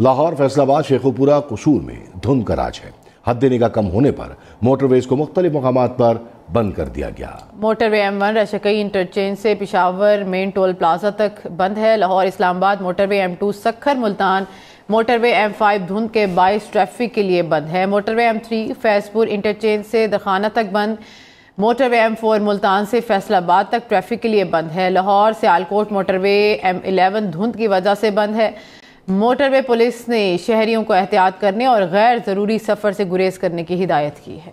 لاہور فیصل آباد شیخوپورہ قصور میں دھند کا راج ہے۔ حد نگاہ کم ہونے پر موٹر ویز کو مختلف مقامات پر بند کر دیا گیا۔ موٹر وے M1 رشکئی انٹرچینج سے پشاور مین ٹول پلازا تک بند ہے۔ لاہور اسلام آباد موٹر وے M2 سکھر ملتان موٹر وے M5 دھند کے باعث ٹریفک کے لیے بند ہے۔ موٹر وے M3 فیض پور انٹرچینج سے درخانہ تک بند۔ موٹر وے M4 ملتان سے فیصل آباد تک ٹریفک کے لیے بند ہے۔ لاہور سیالکوٹ موٹر وے M11 دھند کی وجہ سے بند ہے۔ موٹر وے پولیس نے شہریوں کو احتیاط کرنے اور غیر ضروری سفر سے گریز کرنے کی ہدایت کی ہے۔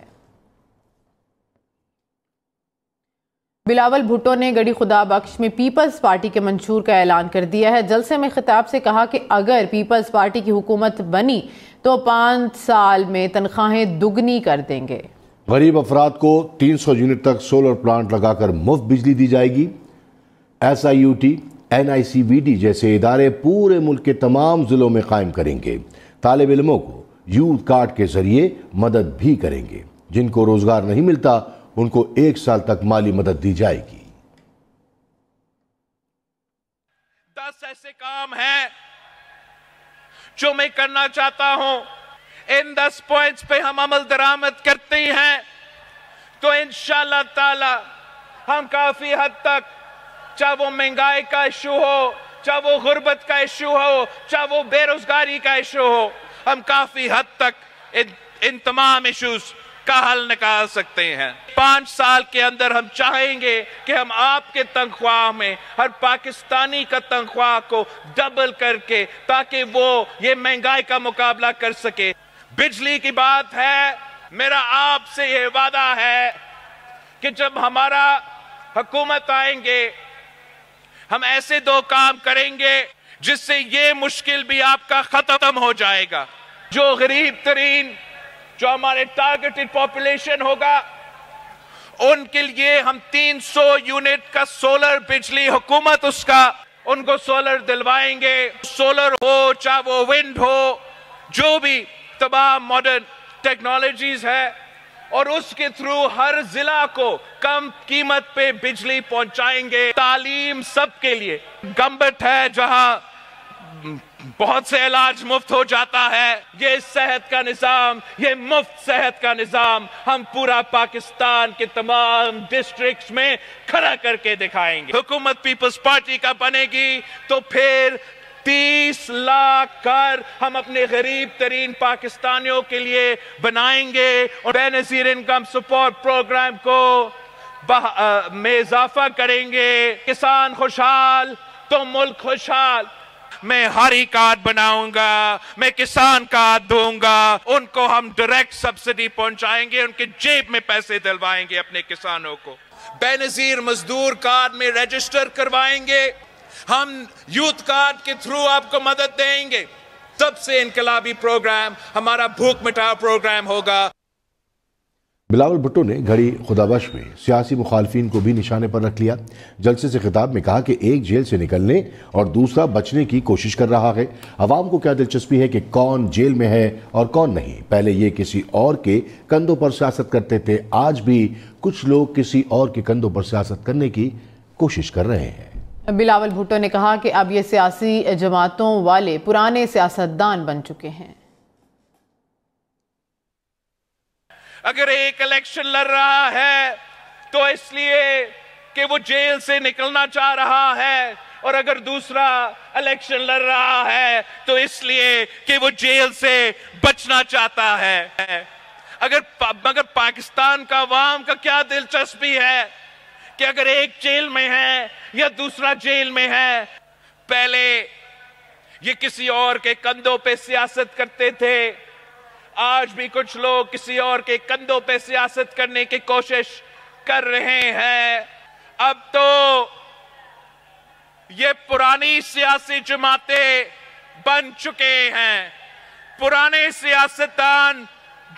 بلاول بھٹو نے گڑھی خدا بخش میں پیپلز پارٹی کے منشور کا اعلان کر دیا ہے۔ جلسے میں خطاب سے کہا کہ اگر پیپلز پارٹی کی حکومت بنی تو 5 سال میں تنخواہیں دگنی کر دیں گے۔ غریب افراد کو 300 یونٹ تک سولر پلانٹ لگا کر مفت بجلی دی جائے گی۔ SIUT NICVD جیسے ادارے پورے ملک کے تمام ضلعوں میں قائم کریں گے۔ طالب علموں کو یوتھ کارڈ کے ذریعے مدد بھی کریں گے۔ جن کو روزگار نہیں ملتا ان کو 1 سال تک مالی مدد دی جائے گی۔ 10 ایسے کام ہیں جو میں کرنا چاہتا ہوں، ان 10 پوائنٹس پہ ہم عمل درآمد کرتے ہیں تو انشاءاللہ تعالی ہم کافی حد تک، چاہے وہ مہنگائی کا ایشو ہو، چاہے وہ غربت کا ایشو ہو، چاہے وہ بے روزگاری کا ایشو ہو، ہم کافی حد تک ان تمام ایشوز کا حل نکال سکتے ہیں۔ 5 سال کے اندر ہم چاہیں گے کہ ہم آپ کے تنخواہ میں ہر پاکستانی کا تنخواہ کو ڈبل کر کے، تاکہ وہ یہ مہنگائی کا مقابلہ کر سکے۔ بجلی کی بات ہے، میرا آپ سے یہ وعدہ ہے کہ جب ہمارا حکومت آئیں گے ہم ایسے 2 کام کریں گے جس سے یہ مشکل بھی آپ کا ختم ہو جائے گا۔ جو غریب ترین، جو ہمارے ٹارگیٹڈ پاپولیشن ہوگا، ان کے لیے ہم 300 یونٹ کا سولر بجلی حکومت ان کو سولر دلوائیں گے۔ سولر ہو چاہے وہ ونڈ ہو، جو بھی تمام ماڈرن ٹیکنالوجیز ہے، اور اس کے تھرو ہر ضلع کو کم قیمت پہ بجلی پہنچائیں گے۔ تعلیم سب کے لیے، گورنمنٹ ہے جہاں بہت سے علاج مفت ہو جاتا ہے، یہ صحت کا نظام، یہ مفت صحت کا نظام ہم پورا پاکستان کے تمام ڈسٹرکٹس میں کھڑا کر کے دکھائیں گے۔ حکومت پیپلز پارٹی کا بنے گی تو پھر 30 لاکھ گھر ہم اپنے غریب ترین پاکستانیوں کے لیے بنائیں گے، اور بے نظیر انکم سپورٹ پروگرام کو میں اضافہ کریں گے۔ کسان خوشحال تو ملک خوشحال۔ میں ہری کارڈ بناؤں گا، میں کسان کارڈ دوں گا، ان کو ہم ڈائریکٹ سبسڈی پہنچائیں گے، ان کے جیب میں پیسے دلوائیں گے اپنے کسانوں کو۔ بے نظیر مزدور کارڈ میں رجسٹر کروائیں گے، ہم یوتھ کارڈ کے تھرو آپ کو مدد دیں گے۔ سب سے انقلابی پروگرام ہمارا بھوک مٹاؤ پروگرام ہوگا۔ بلاول بھٹو نے گڑھی خدا بخش میں سیاسی مخالفین کو بھی نشانے پر رکھ لیا۔ جلسے سے خطاب میں کہا کہ ایک جیل سے نکلنے اور دوسرا بچنے کی کوشش کر رہا ہے۔ عوام کو کیا دلچسپی ہے کہ کون جیل میں ہے اور کون نہیں؟ پہلے یہ کسی اور کے کندھوں پر سیاست کرتے تھے، آج بھی کچھ لوگ کسی اور کے کندھوں پر سیاست کرنے کی کوشش کر رہے ہیں۔ بلاول بھٹو نے کہا کہ اب یہ سیاسی جماعتوں والے پرانے سیاستدان بن چکے ہیں۔ اگر ایک الیکشن لڑ رہا ہے تو اس لیے کہ وہ جیل سے نکلنا چاہ رہا ہے، اور اگر دوسرا الیکشن لڑ رہا ہے تو اس لیے کہ وہ جیل سے بچنا چاہتا ہے۔ مگر پاکستان کا عوام کا کیا دلچسپی ہے کہ اگر ایک جیل میں ہے یا دوسرا جیل میں ہے؟ پہلے یہ کسی اور کے کندھوں پہ سیاست کرتے تھے، آج بھی کچھ لوگ کسی اور کے کندھوں پہ سیاست کرنے کی کوشش کر رہے ہیں۔ اب تو یہ پرانی سیاسی جماعتیں بن چکے ہیں، پرانے سیاستدان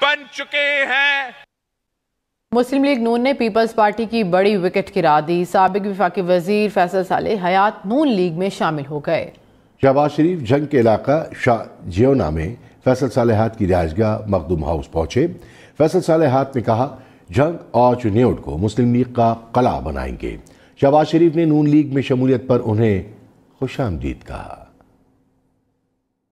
بن چکے ہیں۔ مسلم لیگ نون نے پیپلز پارٹی کی بڑی وکٹ گرا دی۔ سابق وفاقی وزیر فیصل صالح حیات نون لیگ میں شامل ہو گئے۔ شہباز شریف جنگ کے علاقہ شاہ جیونا میں فیصل صالح حیات کی رہائش گاہ مخدوم ہاؤس پہنچے۔ فیصل صالح حیات نے کہا جنگ اور چنیوٹ کو مسلم لیگ کا قلعہ بنائیں گے۔ شہباز شریف نے نون لیگ میں شمولیت پر انہیں خوش آمدید کہا۔